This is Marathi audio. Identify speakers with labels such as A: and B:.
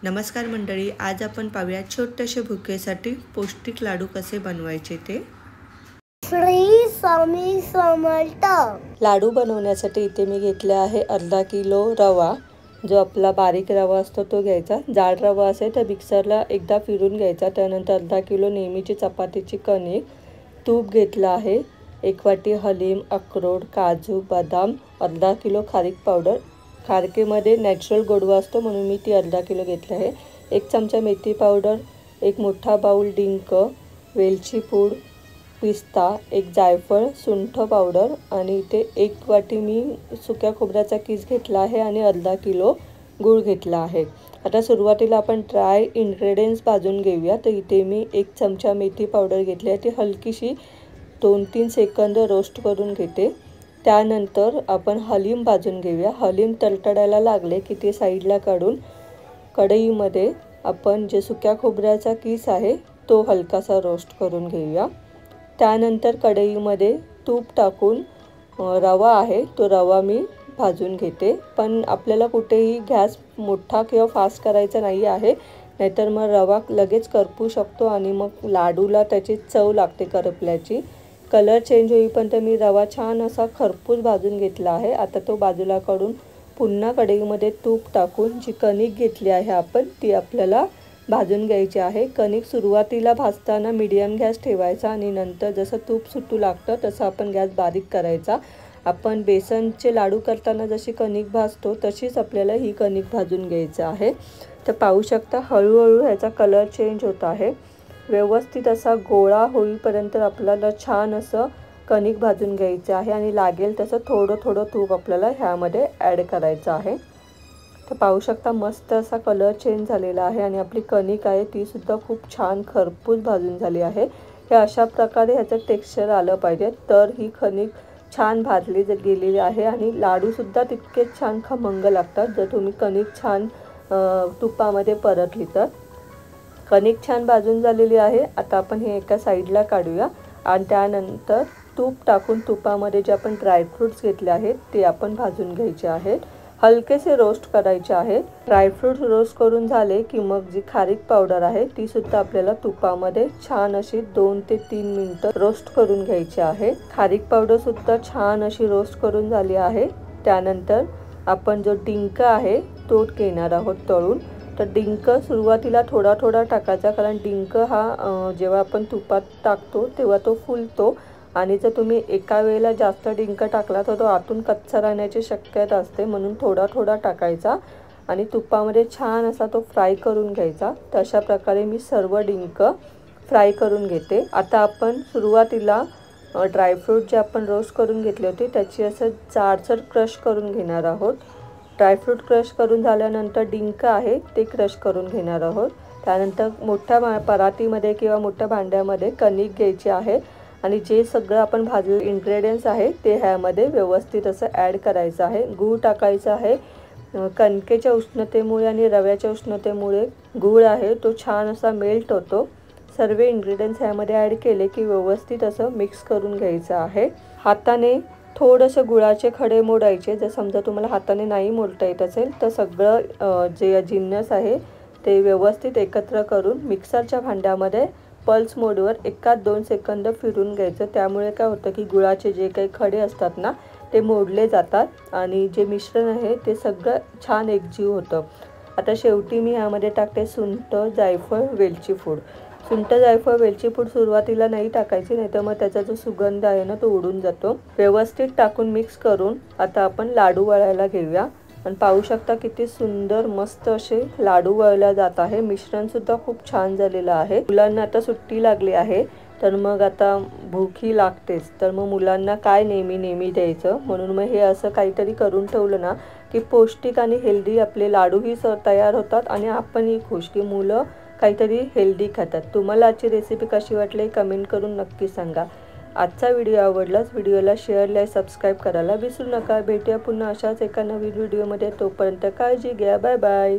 A: नमस्कार मंडळी, आज आपण पाहूया छोटेसे भुकेसाठी पौष्टिक लाडू कसे बनवायचे ते।
B: श्री स्वामी समर्थ।
A: लाडू बनवण्यासाठी इथे मी घेतले आहे अर्धा किलो रवा। जो आपला बारीक रवा असतो तो घ्यायचा। जाड रवा असेल तर मिक्सरला एकदा फिरून घ्यायचा। त्यानंतर अर्धा किलो नेहमीची चपातीची कणिक, तूप घेतला आहे, 1 वाटी हलीम, अक्रोड, काजू, बदाम, अर्धा किलो खारीक पावडर। खारकेमध्ये नॅचरल गोडवा असतो म्हणून मी ती अर्धा किलो घेतली आहे। 1 चमचा मेथी पावडर, 1 मोठा बाउल डिंक, वेलची पूड, पिस्ता, 1 जायफळ, सुंठ पावडर आणि इथे 1 वाटी मी सुक्या खोबऱ्याचा किस घेतला आहे आणि अर्धा किलो गूळ घेतला आहे। आता सुरुवातीला आपण ड्राय इन्ग्रेडियंट्स भाजून घेऊया। तर इथे मी 1 चमचा मेथी पावडर घेतली आहे, ती हलकीशी 2-3 सेकंद रोस्ट करून घेते। त्यानंतर आपण हलीम भाजून घेऊया। हलीम तडतडायला लागले की ते साईडला काढून कढईमध्ये आपण जे सुक्या खोबऱ्याचा किस आहे तो हलकासा रोस्ट करून घेऊया। त्यानंतर कढईमध्ये तूप टाकून रवा आहे तो रवा मी भाजून घेते। पण आपल्याला कुठेही गॅस मोठा किंवा फास्ट करायचा नाही आहे, नाहीतर मग रवा लगेच करपू शकतो आणि मग लाडूला त्याची चव लागते करपल्याची। कलर चेंज होईपर्यंत मी रवा छान असा खरपूस भाजून घेतला आहे। आता तो बाजूला काढून पुन्हा कढईमध्ये तूप टाकून जी कणिक घेतली आहे आपण ती आपल्याला भाजून घ्यायची आहे। कणिक सुरुवातीला भाजताना मीडियम गॅस ठेवायचा आणि नंतर जसं तूप सुटू लागतं तसं आपण गॅस बारीक करायचा। आपण बेसनचे लाडू करताना जशी कणिक भाजतो तशीच आपल्याला ही कणिक भाजून घ्यायची आहे। तर पाहू शकता हळूहळू ह्याचा कलर चेंज होत आहे। व्यवस्थित असा गोळा होईपर्यंत आपल्याला छान असं कणिक भाजून घ्यायचं आहे आणि लागेल तसं थोडं थोडं तूप आपल्याला ह्यामध्ये ॲड करायचं आहे। तर पाहू शकता मस्त असा कलर चेंज झालेला आहे आणि आपली कणिक आहे ती सुद्धा खूप छान खरपूस भाजून झाली आहे। हे अशा प्रकारे ह्याचं टेक्स्चर आलं पाहिजे तर ही कणिक छान भाजली गेलेली आहे आणि लाडू सुद्धा तितकेच छान खमंग लागतात जर तुम्ही कणिक छान तुपामध्ये परतली तर। कणिक छान भाजून झालेली आहे। आता आपण हे एका साईडला काढूया आणि त्यानंतर तूप टाकून तुपामध्ये जे आपण ड्रायफ्रूट्स घेतले आहेत ते आपण भाजून घ्यायचे आहेत। हलकेसे रोस्ट करायचे आहेत। ड्रायफ्रूट्स रोस्ट करून झाले की मग जी खारीक पावडर आहे ती सुद्धा आपल्याला तुपामध्ये छान अशी 2 ते 3 मिनिटं रोस्ट करून घ्यायची आहे। खारीक पावडर सुद्धा छान अशी रोस्ट करून झाली आहे। त्यानंतर आपण जो डिंक आहे तो घेणार आहोत तळून। तर डिंक सुरुवातीला थोडा थोडा टाकायचा, कारण डिंक हा जेव्हा आपण तुपात टाकतो तेव्हा तो फुलतो आणि जर तुम्ही एका वेळेला जास्त डिंक टाकला तर तो आतून कच्चा राहण्याची शक्यता असते, म्हणून थोडा थोडा टाकायचा आणि तुपामध्ये छान असा तो फ्राय करून घ्यायचा। तर अशा प्रकारे मी सर्व डिंक फ्राय करून घेते। आता आपण सुरुवातीला ड्रायफ्रूट जे आपण रोस्ट करून घेतले होते त्याची असं जाडसर क्रश करून घेणार आहोत। ड्रायफ्रूट क्रश करून झाल्यानंतर डिंक आहे ते क्रश करून घेणार आहोत। त्यानंतर मोठ्या परातीमध्ये किंवा मोठ्या भांड्यामध्ये कणिक घ्यायची आहे आणि जे सगळं आपण भाजलेले इन्ग्रेडियंट्स आहे ते ह्यामध्ये व्यवस्थित असं ॲड करायचं आहे। गूळ टाकायचा आहे। कणकेच्या उष्णतेमुळे आणि रव्याच्या उष्णतेमुळे गूळ आहे तो छान असा मेल्ट होतो। सर्व इन्ग्रेडियंट्स ह्यामध्ये ॲड केले की व्यवस्थित असं मिक्स करून घ्यायचं आहे। हाताने थोडंसं गुळाचे खडे मोडायचे। जर समजा तुम्हाला हाताने नाही मोडता येत असेल तर सगळं जे जिन्नस आहे ते व्यवस्थित एकत्र करून मिक्सरच्या भांड्यामध्ये पल्स मोडवर 1-2 सेकंद फिरून घ्यायचं। त्यामुळे काय होतं की गुळाचे जे काही खडे असतात ना ते मोडले जातात आणि जे मिश्रण आहे ते सगळं छान एकजीव होतं। आता शेवटी मी ह्यामध्ये टाकते सुंठ, जायफळ, वेलची पूड। सुंठ, जायफळ, वेलची पूड सुरुवातीला नाही टाकायची, नाहीतर मग त्याचा जो सुगंध आहे ना तो उडून जातो। व्यवस्थित टाकून मिक्स करून आता आपण लाडू वळायला घेऊया आणि पाहू शकता किती सुंदर मस्त असे लाडू वळल्या जात आहे। मिश्रण सुद्धा खूप छान झालेलं आहे। मुलांना आता सुट्टी लागली आहे तर मग आता भूकही लागतेच, तर मग मुलांना काय नेहमी द्यायचं, म्हणून मग हे असं काहीतरी करून ठेवलं ना की पौष्टिक आणि हेल्दी आपले लाडूही तयार होतात आणि आपणही खुश की मुलं काहीतरी हेल्दी खातात। तुम्हाला आजची रेसिपी कशी वाटली कमेंट करून नक्की सांगा। आजचा व्हिडिओ आवडलाच व्हिडिओला शेअर, लाईक, सबस्क्राईब करायला विसरू नका। भेटूया पुन्हा अशाच एका नवीन व्हिडिओमध्ये। तोपर्यंत काळजी घ्या। Bye bye.